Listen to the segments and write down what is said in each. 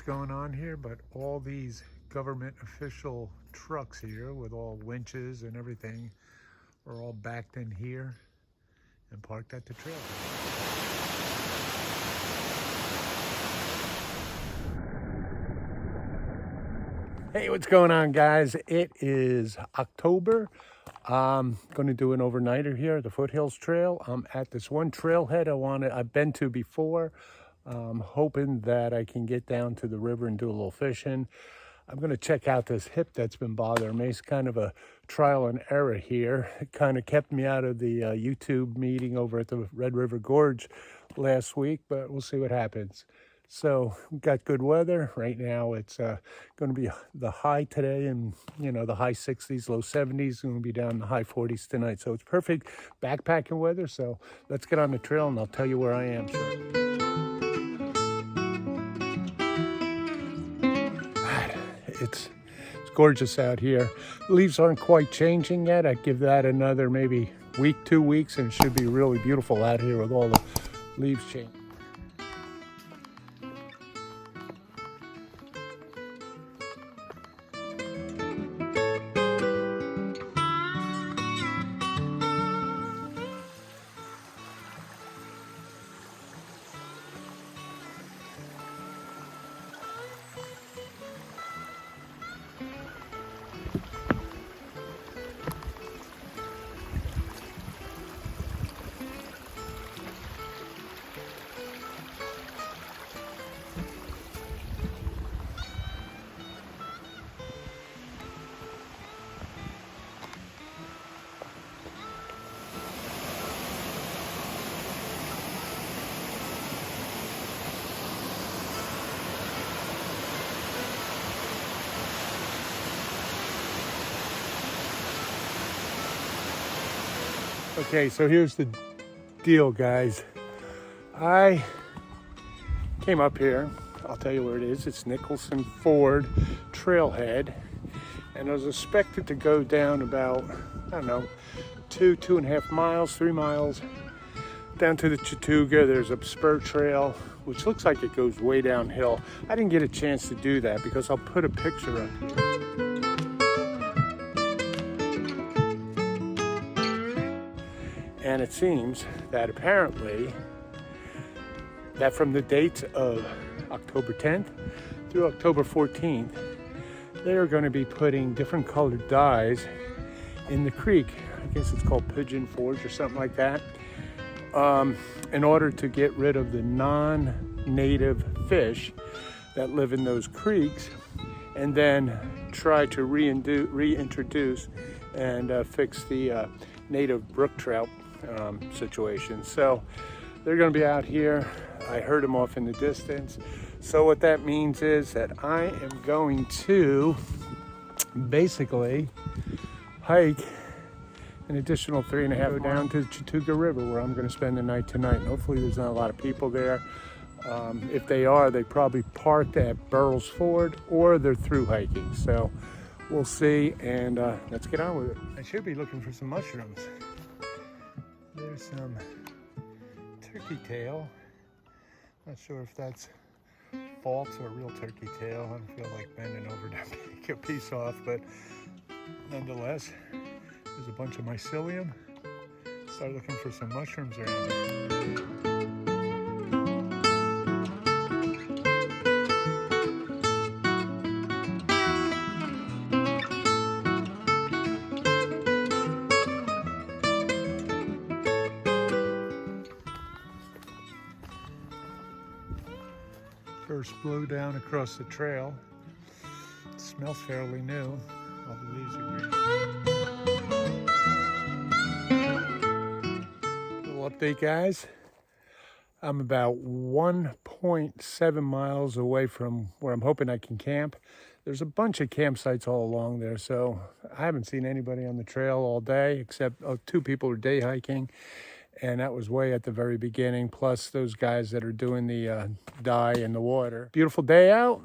going on here, but all these government official trucks here with all winches and everything are all backed in here and parked at the trail. Hey, what's going on, guys? It is October. I'm going to do an overnighter here at the Foothills Trail. I'm at this one trailhead I've been to before. I'm hoping that I can get down to the river and do a little fishing. I'm going to check out this hip that's been bothering me. It's kind of a trial and error here. It kind of kept me out of the YouTube meeting over at the Red River Gorge last week, but we'll see what happens. So we've got good weather. Right now it's going to be the high today and, the high 60s, low 70s. Going to be down in the high 40s tonight. So it's perfect backpacking weather. So let's get on the trail and I'll tell you where I am shortly. It's gorgeous out here. The leaves aren't quite changing yet. I'd give that another maybe week, 2 weeks, and it should be really beautiful out here with all the leaves changing. Okay, so here's the deal, guys. I came up here. I'll tell you where it is. It's Nicholson Ford Trailhead. And I was expected to go down about, 2.5 miles, 3 miles down to the Chattooga. There's a spur trail, which looks like it goes way downhill. I didn't get a chance to do that because I'll put a picture up here. And it seems that apparently that from the dates of October 10th through October 14th, they are going to be putting different colored dyes in the creek. I guess it's called Pigeon Forge or something like that, in order to get rid of the non-native fish that live in those creeks, and then try to reintroduce and fix the native brook trout situation. So they're going to be out here. I heard them off in the distance. So what that means is that I am going to basically hike an additional 3.5 down to the Chattooga River, where I'm going to spend the night tonight. And hopefully there's not a lot of people there. If they are, they probably parked at Burroughs Ford or they're through hiking. So we'll see, and let's get on with it. I should be looking for some mushrooms. There's some turkey tail. Not sure if that's false or real turkey tail. I don't feel like bending over to pick a piece off, but nonetheless, there's a bunch of mycelium. Start looking for some mushrooms around here. First blow down across the trail. It smells fairly new. All the leaves are green. Little update, guys. I'm about 1.7 miles away from where I'm hoping I can camp. There's a bunch of campsites all along there, so I haven't seen anybody on the trail all day except 2 people are day hiking. And that was way at the very beginning, plus those guys that are doing the dye in the water. Beautiful day out,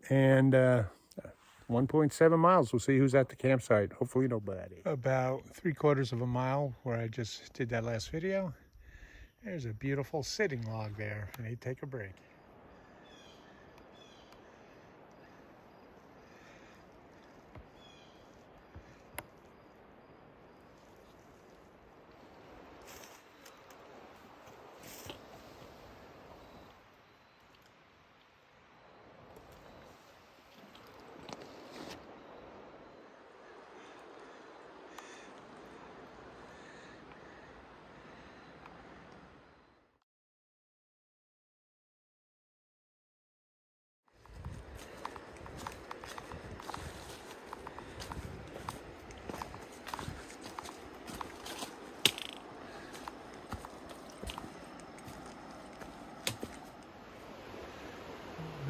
and 1.7 miles. We'll see who's at the campsite. Hopefully nobody. About 3/4 of a mile where I just did that last video. There's a beautiful sitting log there. I need to take a break.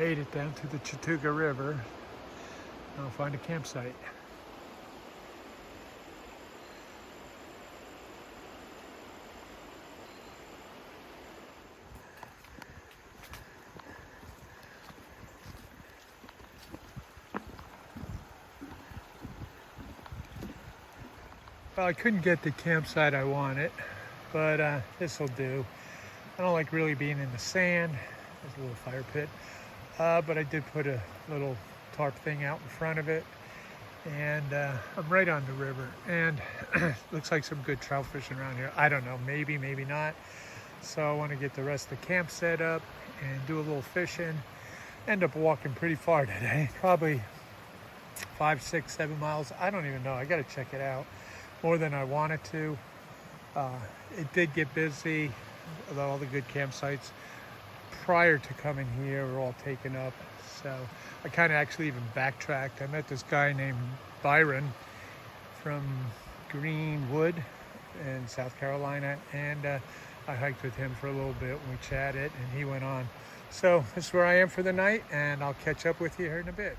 made it down to the Chattooga River. I'll find a campsite. Well, I couldn't get the campsite I wanted, but this will do. I don't like really being in the sand. There's a little fire pit, but I did put a little tarp thing out in front of it, and I'm right on the river, and looks like some good trout fishing around here. I don't know, maybe, maybe not. So I want to get the rest of the camp set up and do a little fishing. End up walking pretty far today, probably 5, 6, 7 miles. I don't even know. I got to check it out. More than I wanted to. It did get busy, although all the good campsites prior to coming here were all taken up. So I kind of actually even backtracked. I met this guy named Byron from Greenwood in South Carolina, and I hiked with him for a little bit and we chatted, and he went on. So this is where I am for the night, and I'll catch up with you here in a bit.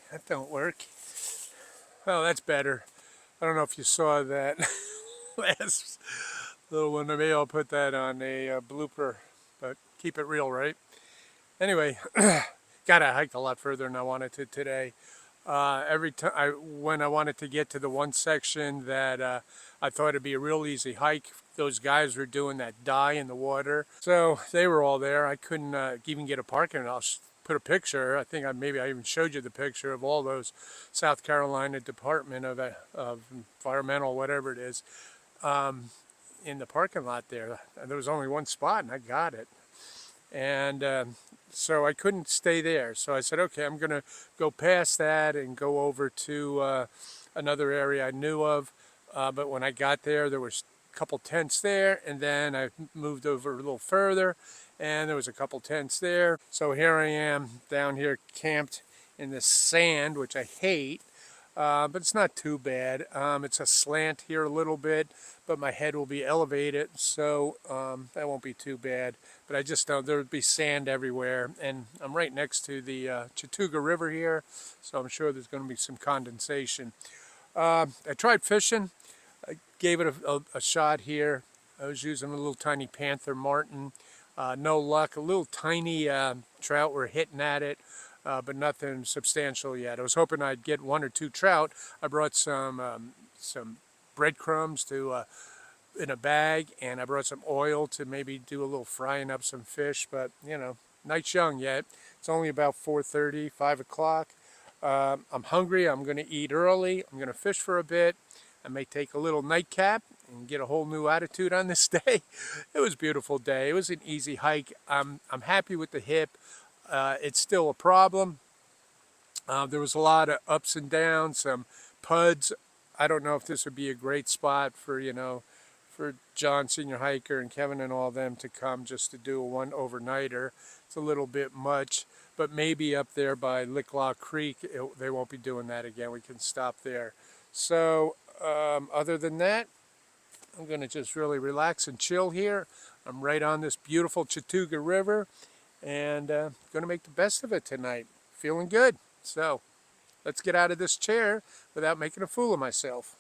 That don't work. Well, that's better. I don't know if you saw that last little one. Maybe I'll put that on a blooper, but keep it real, right? Anyway, God, I hiked a lot further than I wanted to today. Every time when I wanted to get to the one section that I thought it'd be a real easy hike, those guys were doing that dye in the water, so they were all there. I couldn't even get a parking. I'll put a picture. I think maybe I even showed you the picture of all those South Carolina Department of Environmental, whatever it is, in the parking lot there. And there was only one spot, and I got it. And so I couldn't stay there. So I said, okay, I'm going to go past that and go over to another area I knew of. But when I got there, there was a couple tents there, and then I moved over a little further, and there was a couple tents there. So here I am down here camped in the sand, which I hate. But it's not too bad. It's a slant here a little bit, but my head will be elevated, so that won't be too bad. But I just know there would be sand everywhere, and I'm right next to the Chattooga River here, so I'm sure there's going to be some condensation. I tried fishing. I gave it a shot here. I was using a little tiny panther martin. No luck. A little tiny trout were hitting at it. But nothing substantial yet. I was hoping I'd get 1 or 2 trout. I brought some breadcrumbs to in a bag, and I brought some oil to maybe do a little frying up some fish. But you know, night's young yet. It's only about 4:30, 5 o'clock. I'm hungry. I'm going to eat early. I'm going to fish for a bit. I may take a little nightcap and get a whole new attitude on this day. It was a beautiful day. It was an easy hike. I'm happy with the hip. It's still a problem. There was a lot of ups and downs, some puds. I don't know if this would be a great spot for, you know, for John, senior hiker, and Kevin and all them to come just to do a one overnighter. It's a little bit much, but maybe up there by Licklaw Creek, they won't be doing that again. We can stop there. So other than that, I'm going to just really relax and chill here. I'm right on this beautiful Chattooga River, and going to make the best of it tonight. Feeling good. So let's get out of this chair without making a fool of myself.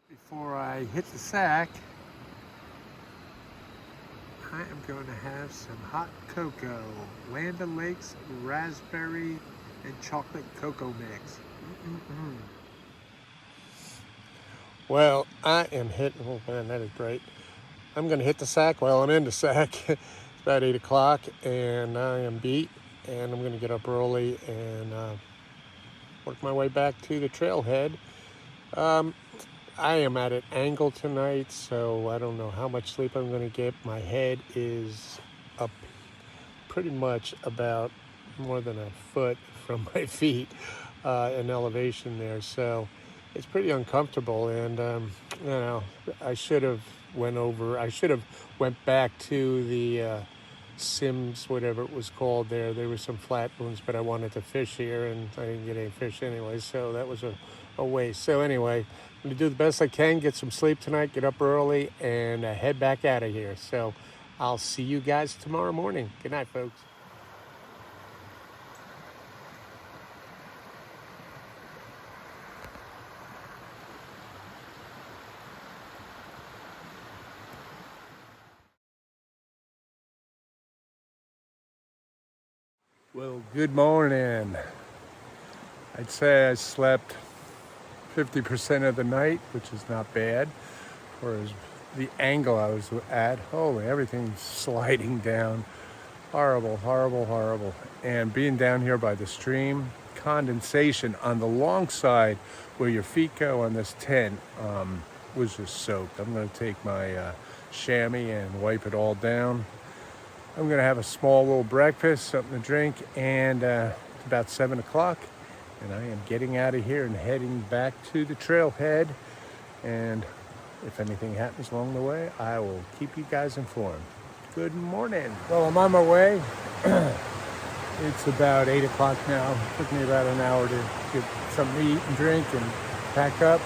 Before I hit the sack, I am going to have some hot cocoa. Land O'Lakes raspberry and chocolate cocoa mix. Well, I am hitting, oh man, that is great. I'm going to hit the sack while I'm in the sack. It's about 8 o'clock and I am beat, and I'm going to get up early and work my way back to the trailhead. I am at an angle tonight, so I don't know how much sleep I'm going to get. My head is up pretty much about more than a foot from my feet in elevation there, so it's pretty uncomfortable. And you know, I should have went back to the Sims, whatever it was called there. There were some flat ones, but I wanted to fish here, and I didn't get any fish anyway, so that was a waste. So anyway, I'm going to do the best I can, get some sleep tonight, get up early, and head back out of here. So I'll see you guys tomorrow morning. Good night, folks. Well, good morning. I'd say I slept 50% of the night, which is not bad. Whereas the angle I was at, holy, everything's sliding down. Horrible, horrible, horrible. And being down here by the stream, condensation on the long side where your feet go on this tent was just soaked. I'm going to take my chamois and wipe it all down. I'm going to have a small little breakfast, something to drink, and it's about 7 o'clock. And I am getting out of here and heading back to the trailhead. And if anything happens along the way, I will keep you guys informed. Good morning. Well, I'm on my way. It's about 8 o'clock now. It took me about an hour to get something to eat and drink and pack up.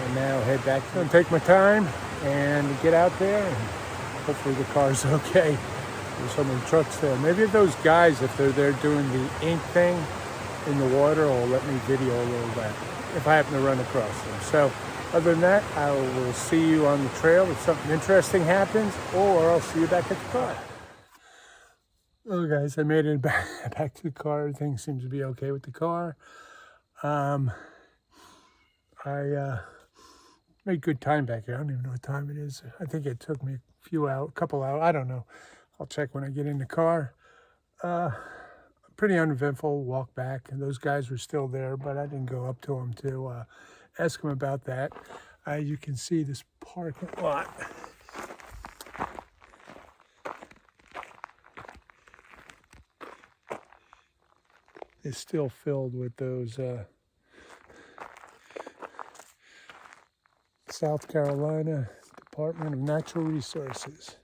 And now head back. I'm going to take my time and get out there and Hopefully the car's okay. There's so many trucks there. Maybe those guys, if they're there doing the ink thing in the water, will let me video a little bit if I happen to run across them. So other than that, I will see you on the trail if something interesting happens, or I'll see you back at the car. Oh guys, I made it back to the car. Everything seems to be okay with the car. I made good time back here. I don't even know what time it is. I think it took me a couple hours. I don't know. I'll check when I get in the car. Pretty uneventful walk back, and those guys were still there, but I didn't go up to them to ask them about that. You can see this parking lot. Is still filled with those South Carolina Department of Natural Resources.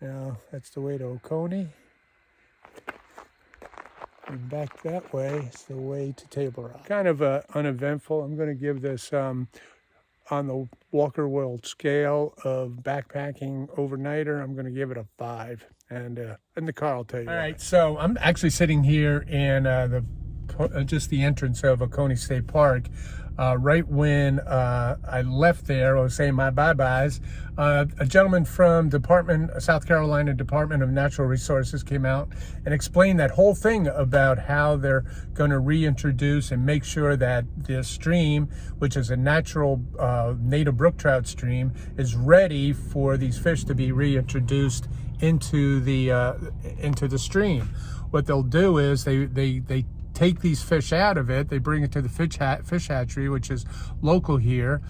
Now that's the way to Oconee, and back that way is the way to Table Rock. Kind of uneventful. I'm going to give this on the Walker World scale of backpacking overnighter. I'm going to give it a 5. And in the car, I'll tell you. All right, so I'm actually sitting here in just the entrance of Oconee State Park. Right when I left there, I was saying my bye-byes, a gentleman from South Carolina Department of Natural Resources came out and explained that whole thing about how they're going to reintroduce and make sure that the stream, which is a natural native brook trout stream, is ready for these fish to be reintroduced into the stream. What they'll do is they take these fish out of it, they bring it to the fish hatchery, which is local here.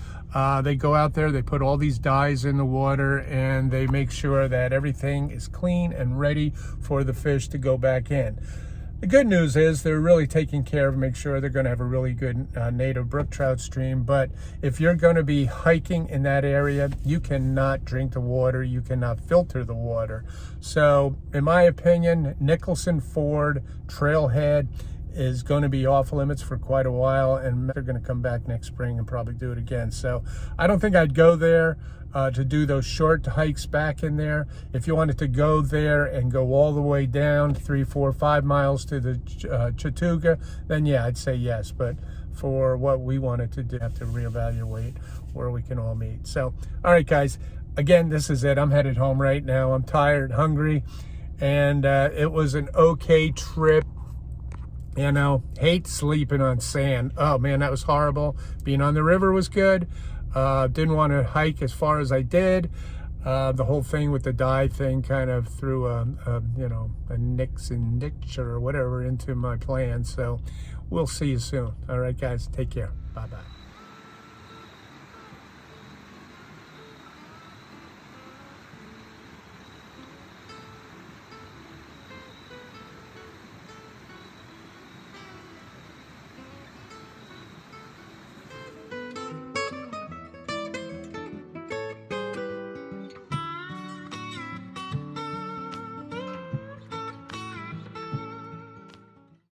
They go out there, they put all these dyes in the water, and they make sure that everything is clean and ready for the fish to go back in. The good news is they're really taking care of, make sure they're going to have a really good native brook trout stream. But if you're going to be hiking in that area, you cannot drink the water, you cannot filter the water. So in my opinion, Nicholson Ford Trailhead is going to be off limits for quite a while, and they're going to come back next spring and probably do it again. So I don't think I'd go there to do those short hikes back in there. If you wanted to go there and go all the way down 3, 4, 5 miles to the Chattooga, then yeah, I'd say yes. But for what we wanted to do, have to reevaluate where we can all meet. So, all right, guys, again, this is it. I'm headed home right now. I'm tired, hungry, and it was an okay trip. You know, hate sleeping on sand. Oh man, that was horrible. Being on the river was good. Didn't want to hike as far as I did. The whole thing with the dye thing kind of threw a nix and niche or whatever into my plan. So we'll see you soon. All right, guys, take care. Bye-bye.